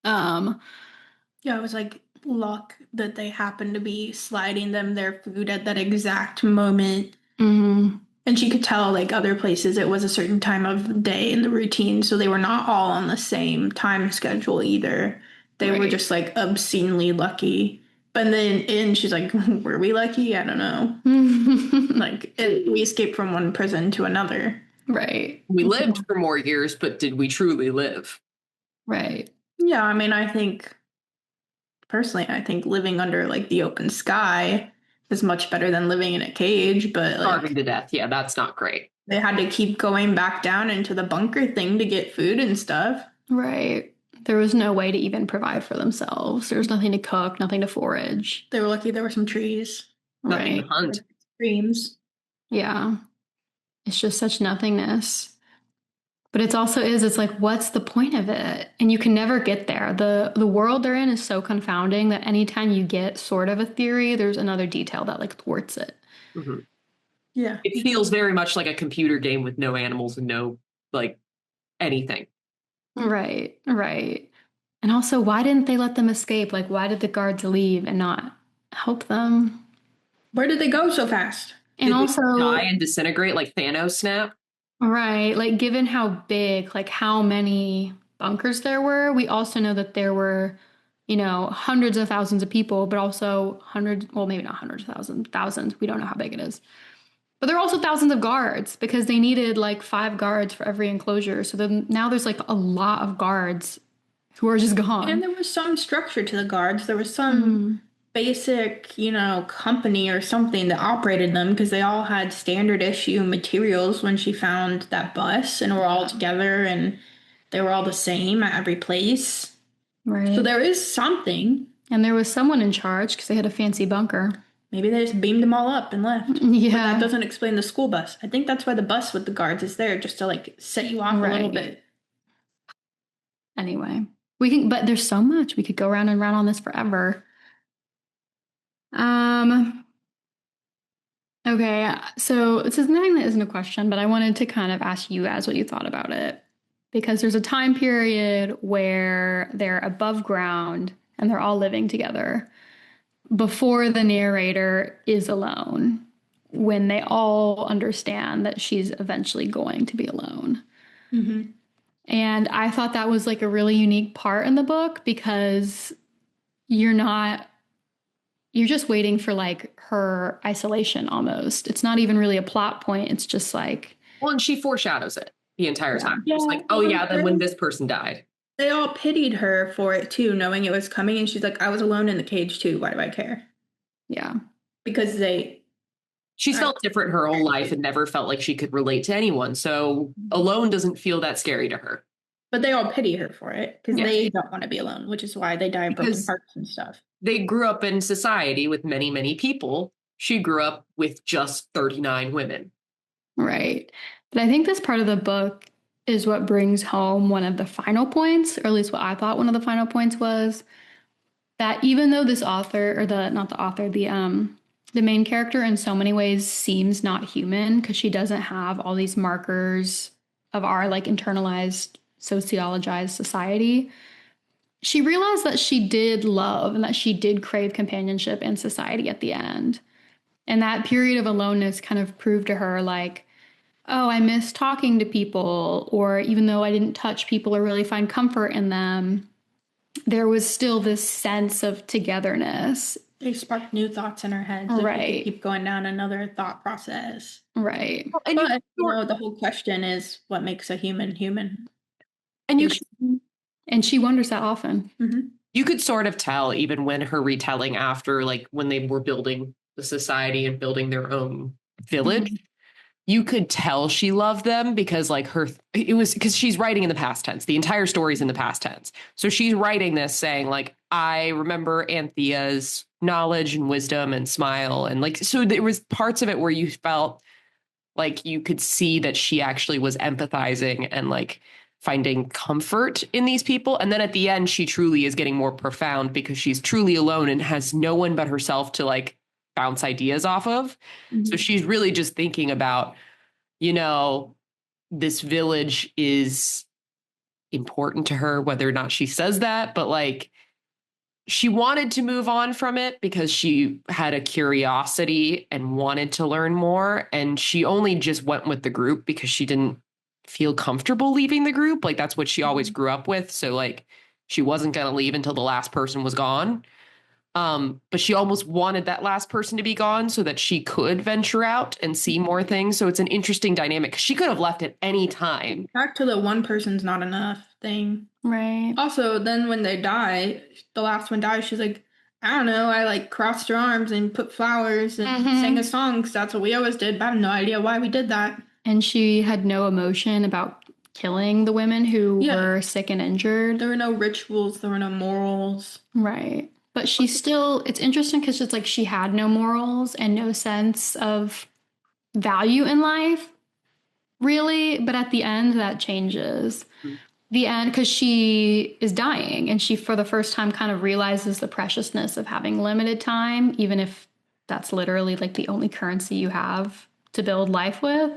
Yeah, it was like luck that they happened to be sliding them their food at that exact moment. Mm-hmm. And she could tell, like, other places it was a certain time of day in the routine, so they were not all on the same time schedule either. They were just, like, obscenely lucky. But then she's like, were we lucky? I don't know. Like, we escaped from one prison to another. Right. We lived for more years, but did we truly live? Right. Yeah, I mean, I think living under, like, the open sky is much better than living in a cage, but like, starving to death. Yeah, that's not great. They had to keep going back down into the bunker thing to get food and stuff. Right. There was no way to even provide for themselves. There was nothing to cook, nothing to forage. They were lucky there were some trees. Nothing to Right. hunt. Streams. Yeah. It's just such nothingness. But it's like, what's the point of it? And you can never get there. The world they're in is so confounding that anytime you get sort of a theory, there's another detail that like thwarts it. Mhm. Yeah. It feels very much like a computer game with no animals and no like anything. Right, right. And also, why didn't they let them escape? Like, why did the guards leave and not help them? Where did they go so fast? And Did they also, die and disintegrate like Thanos snap? right, like given how big, like how many bunkers there were, we also know that there were, hundreds of thousands of people, but also hundreds, well, maybe not hundreds of thousands, thousands. We don't know how big it is. But there are also thousands of guards because they needed like 5 guards for every enclosure. So then now there's like a lot of guards who are just gone. And there was some structure to the guards. There was some basic, company or something that operated them because they all had standard issue materials when she found that bus and were all together and they were all the same at every place. Right. So there is something. And there was someone in charge because they had a fancy bunker. Maybe they just beamed them all up and left. But Yeah. that doesn't explain the school bus. I think that's why the bus with the guards is there, just to like set you off a little Right. bit. Anyway, but there's so much. We could go round and round on this forever. Okay, so this is nothing that isn't a question, but I wanted to kind of ask you guys what you thought about it. Because there's a time period where they're above ground and they're all living together before the narrator is alone, when they all understand that she's eventually going to be alone. Mm-hmm. And I thought that was like a really unique part in the book because you're just waiting for like her isolation almost. It's not even really a plot point. It's just like. Well, and she foreshadows it the entire time. Yeah. Just like, oh yeah, then when this person died. They all pitied her for it too, knowing it was coming. And she's like, I was alone in the cage too. Why do I care? Yeah. Because She's felt different her whole life and never felt like she could relate to anyone. So alone doesn't feel that scary to her. But they all pity her for it because they don't want to be alone, which is why they die of broken hearts and stuff. They grew up in society with many, many people. She grew up with just 39 women. Right. But I think this part of the book is what brings home one of the final points, or at least what I thought one of the final points was, that even though this author, or the main character in so many ways seems not human because she doesn't have all these markers of our like internalized, sociologized society, she realized that she did love and that she did crave companionship and society at the end. And that period of aloneness kind of proved to her like, oh, I miss talking to people, or even though I didn't touch people or really find comfort in them, there was still this sense of togetherness. They sparked new thoughts in her head. So Right. Keep going down another thought process. Right. But the whole question is what makes a human human? And she wonders that often. Mm-hmm. You could sort of tell even when her retelling after, like when they were building the society and building their own village, Mm-hmm. you could tell she loved them because like because she's writing in the past tense. The entire story's in the past tense. So she's writing this saying like, I remember Anthea's knowledge and wisdom and smile. And like, so there was parts of it where you felt like you could see that she actually was empathizing and like finding comfort in these people. And then at the end, she truly is getting more profound because she's truly alone and has no one but herself to like bounce ideas off of. Mm-hmm. So she's really just thinking about, this village is important to her, whether or not she says that, but like she wanted to move on from it because she had a curiosity and wanted to learn more. And she only just went with the group because she didn't feel comfortable leaving the group. Like that's what she always grew up with. So like she wasn't going to leave until the last person was gone. But she almost wanted that last person to be gone so that she could venture out and see more things. So it's an interesting dynamic. She could have left at any time. Back to the one person's not enough thing. Right. Also, then when they die, the last one dies, she's like, I don't know, I like crossed her arms and put flowers and sang a song because that's what we always did, but I have no idea why we did that. And she had no emotion about killing the women who Yeah. were sick and injured. There were no rituals, there were no morals. Right. But she still, it's interesting because it's like she had no morals and no sense of value in life, really. But at the end, that changes. The end, because she is dying and she, for the first time, kind of realizes the preciousness of having limited time, even if that's literally like the only currency you have to build life with.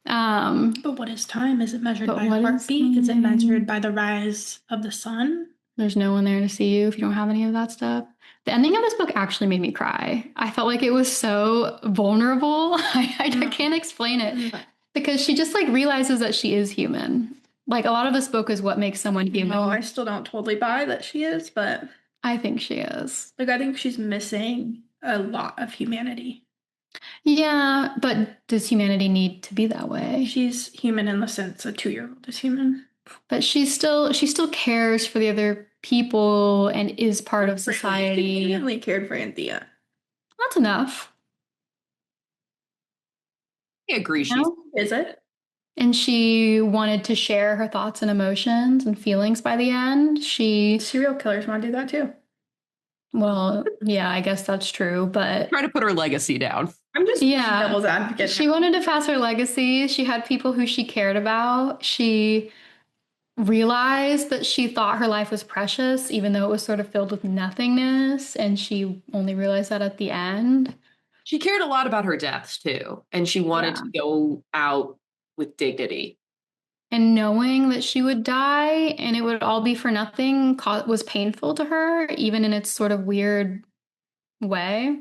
But what is time? Is it measured But by what is heartbeat? Is it time? measured by the rise of the sun? There's no one there to see you if you don't have any of that stuff. The ending of this book actually made me cry. I felt like it was so vulnerable. I can't explain it because she just like realizes that she is human. Like a lot of this book is what makes someone human. No, I still don't totally buy that she is, but I think she is. like I think she's missing a lot of humanity. Yeah, but does humanity need to be that way? She's human in the sense a 2-year-old is human. But she still cares for the other people and is part of She society. genuinely cared for Anthea. That's enough. I agree. She's No? Is it? And she wanted to share her thoughts and emotions and feelings by the end. Serial killers want to do that too. Well, yeah, I guess that's true, but trying to put her legacy down. I'm just devil's advocate. she wanted to pass her legacy. She had people who she cared about. She realized that she thought her life was precious, even though it was sort of filled with nothingness, and she only realized that at the end. She cared a lot about her deaths too, and she wanted to go out with dignity. And knowing that she would die and it would all be for nothing was painful to her, even in its sort of weird way.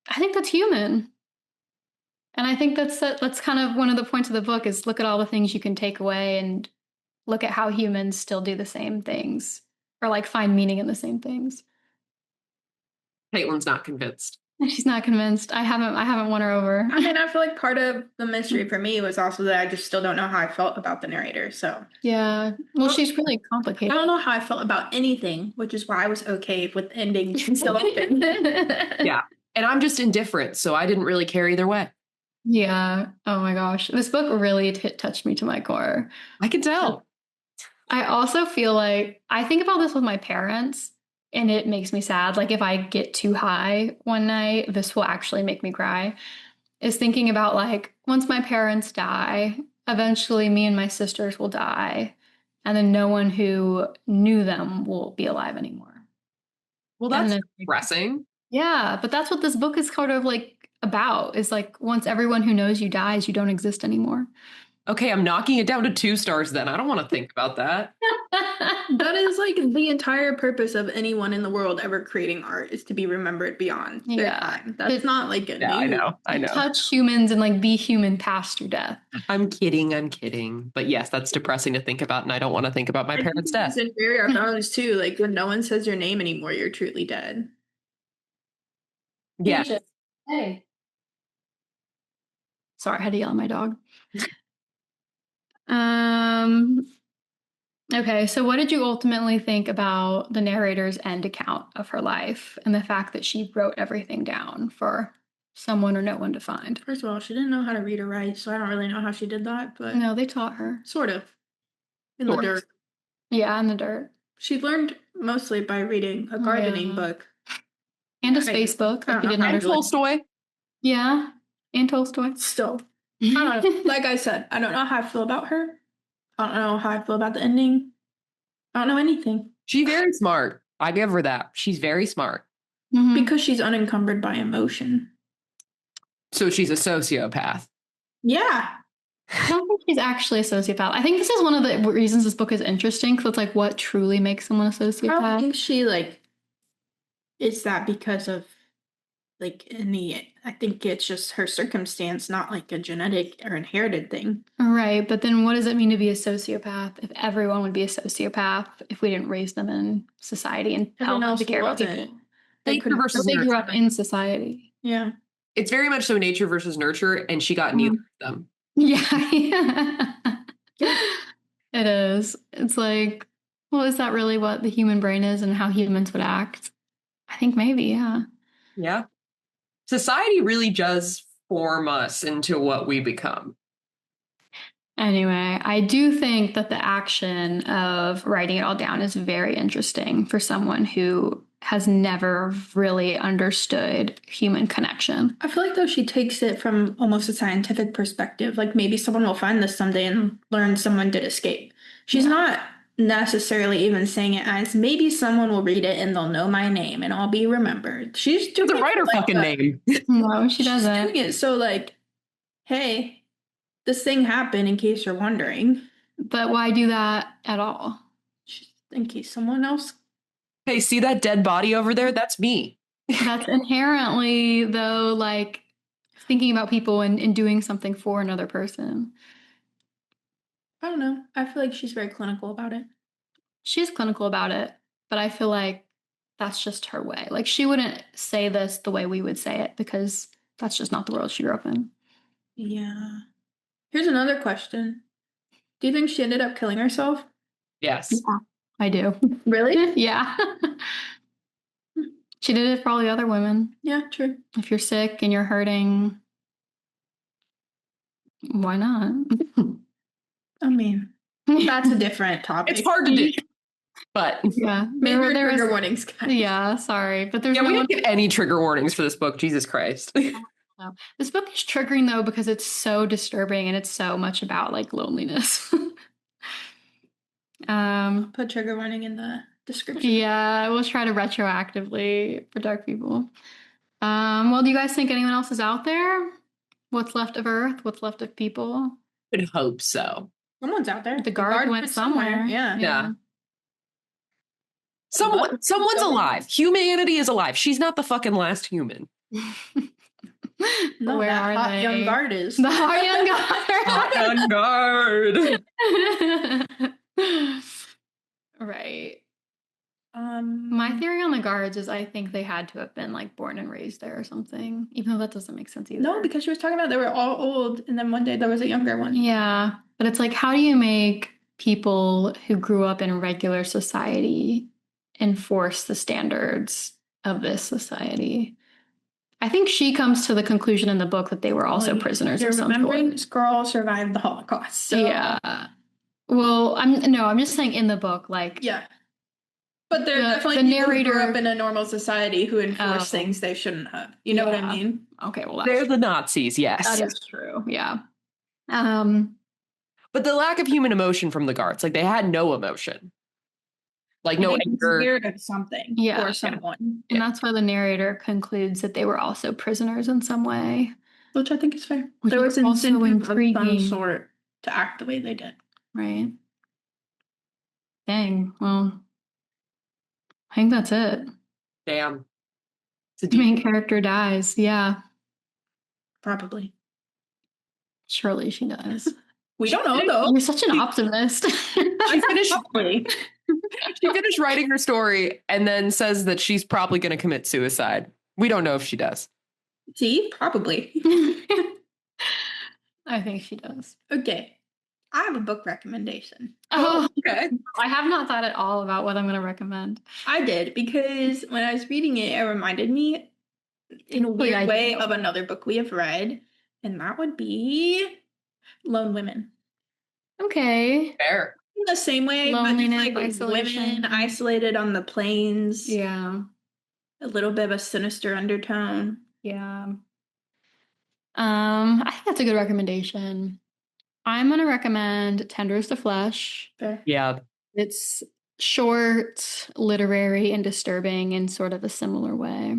I think that's human. And I think that's kind of one of the points of the book is look at all the things you can take away and look at how humans still do the same things or like find meaning in the same things. Caitlin's not convinced. She's not convinced. I haven't won her over. I mean, I feel like part of the mystery for me was also that I just still don't know how I felt about the narrator. So yeah, well, she's really complicated. I don't know how I felt about anything, which is why I was okay with ending still open. Yeah, and I'm just indifferent, so I didn't really care either way. Yeah. Oh my gosh, this book really touched me to my core. I can tell. I also feel like I think about this with my parents. And it makes me sad. Like if I get too high one night, this will actually make me cry. Is thinking about like once my parents die, eventually me and my sisters will die. And then no one who knew them will be alive anymore. Well, that's depressing. Yeah, but that's what this book is kind of like about. Is like once everyone who knows you dies, you don't exist anymore. Okay, I'm knocking it down to 2 stars then. I don't want to think about that. That is like the entire purpose of anyone in the world ever creating art is to be remembered beyond their time. That's not like a I know. Touch humans and like be human past your death. I'm kidding. But yes, that's depressing to think about, and I don't want to think about my parents' death. And bury our bones too. Like when no one says your name anymore, you're truly dead. Yeah. Hey. Sorry, I had to yell at my dog. Okay, so what did you ultimately think about the narrator's end account of her life and the fact that she wrote everything down for someone or no one to find? First of all, she didn't know how to read or write, so I don't really know how she did that, but No, they taught her. Sort of. In the dirt. Yeah, in the dirt. She learned mostly by reading a gardening book. And a space book. And Tolstoy. Yeah, and Tolstoy. Still. I don't know. Like I said, I don't know how I feel about her. I don't know how I feel about the ending. I don't know anything. She's very smart. I give her that. She's very smart. Mm-hmm. Because she's unencumbered by emotion. So she's a sociopath. Yeah. I don't think she's actually a sociopath. I think this is one of the reasons this book is interesting because it's like what truly makes someone a sociopath. I don't think she like is that because of like I think it's just her circumstance, not like a genetic or inherited thing. Right, but then what does it mean to be a sociopath if everyone would be a sociopath if we didn't raise them in society and help them to care about people? They grew up in society. Yeah. It's very much so nature versus nurture, and she got neither of them. Yeah. It is. It's like, well, is that really what the human brain is and how humans would act? I think maybe, yeah. Yeah. Society really does form us into what we become. Anyway, I do think that the action of writing it all down is very interesting for someone who has never really understood human connection. I feel like though she takes it from almost a scientific perspective. Like maybe someone will find this someday and learn someone did escape. She's not necessarily even saying it as maybe someone will read it and they'll know my name and I'll be remembered. She's She doing doesn't write her it like fucking a- name. No, she She's doesn't. doing it so like, hey, this thing happened in case you're wondering. But why do that at all? In case someone else. Hey, see that dead body over there? That's me. That's inherently, though, like thinking about people and doing something for another person. I don't know. I feel like she's very clinical about it. She's clinical about it, but I feel like that's just her way. Like she wouldn't say this the way we would say it because that's just not the world she grew up in. Yeah. Here's another question. Do you think she ended up killing herself? Yes. Yeah, I do. Really? Yeah. She did it for all the other women. Yeah, true. If you're sick and you're hurting, why not? I mean, that's a different topic. It's hard to do. But Yeah. Maybe There trigger was- warnings, guys. Yeah, sorry. But there's yeah, no we one. didn't give any trigger warnings for this book. Jesus Christ. This book is triggering though because it's so disturbing and it's so much about like loneliness. Put trigger warning in the description. Yeah, we'll try to retroactively protect people. Well, do you guys think anyone else is out there? What's left of Earth? What's left of people? I would hope so. Someone's out there. The guard went somewhere. Yeah. Yeah. Someone's alive. Humanity is alive. She's not the fucking last human. No, Where that are hot they? young guard is. The hot young guard. Right. My theory on the guards is I think they had to have been like born and raised there or something, even though that doesn't make sense either. No, because she was talking about they were all old, and then one day there was a younger one. Yeah, but it's like, how do you make people who grew up in regular society enforce the standards of this society? I think she comes to the conclusion in the book that they were also prisoners You're of some remembering sort. this girl survived the Holocaust. So. Yeah. Well, I'm just saying in the book, like, Yeah. But they're The- definitely the people who narrator- grew up in a normal society who enforce Oh. things they shouldn't have. You know what Yeah. I mean? okay, well, They're that's, the Nazis, yes. that is true. Yeah. But the lack of human emotion from the guards, like they had no emotion. Like no They anger. scared of something Yeah. or someone, And that's why the narrator concludes that they were also prisoners in some way. which I think is fair. Which There is was also incentive of some intriguing. sort to act the way they did. Right. Dang. Well, I think that's it. Damn. It's a The main deep- character dies. Yeah. Probably. Surely she does. We don't know though. You're such an optimist. She finished, Probably. she finished writing her story and then says that she's probably going to commit suicide. We don't know if she does. See, probably. I think she does. Okay. I have a book recommendation. Oh, Okay. I have not thought at all about what I'm going to recommend. I did because when I was reading it, it reminded me in a Wait, weird I way didn't know. of another book we have read, and that would be Lone Women. Okay. Fair. In the same way, Loneliness, but just like isolation. women isolated on the plains. Yeah. A little bit of a sinister undertone. Yeah. I think that's a good recommendation. I'm going to recommend Tender is the Flesh. Fair. Yeah. It's short, literary, and disturbing in sort of a similar way.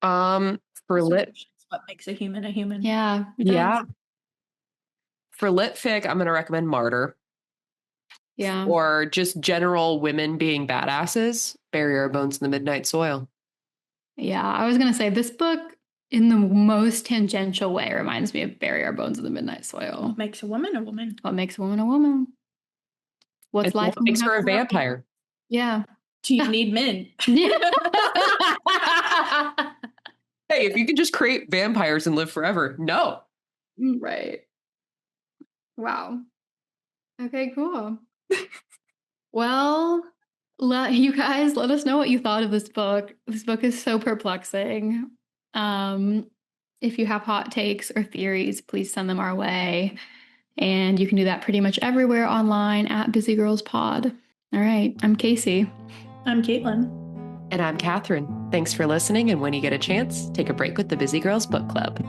For lit, It's what makes a human a human. Yeah. it does. yeah. For lit fic, I'm going to recommend Martyr. Yeah. Or just general women being badasses. Bury Our Bones in the Midnight Soil. Yeah. I was going to say this book, in the most tangential way, reminds me of Bury Our Bones in the Midnight Soil. What makes a woman a woman? What makes a woman a woman? What's It's life what makes her a when you have vampire. Yeah. Do you need men? Hey, if you can just create vampires and live forever, no. Right. Wow. Okay, cool. Well, you guys let us know what you thought of this book. This book is so perplexing. If you have hot takes or theories, please send them our way. And you can do that pretty much everywhere online at Busy Girls Pod. All right. I'm Casey. I'm Caitlin. And I'm Catherine. Thanks for listening. And when you get a chance, take a break with the Busy Girls Book Club.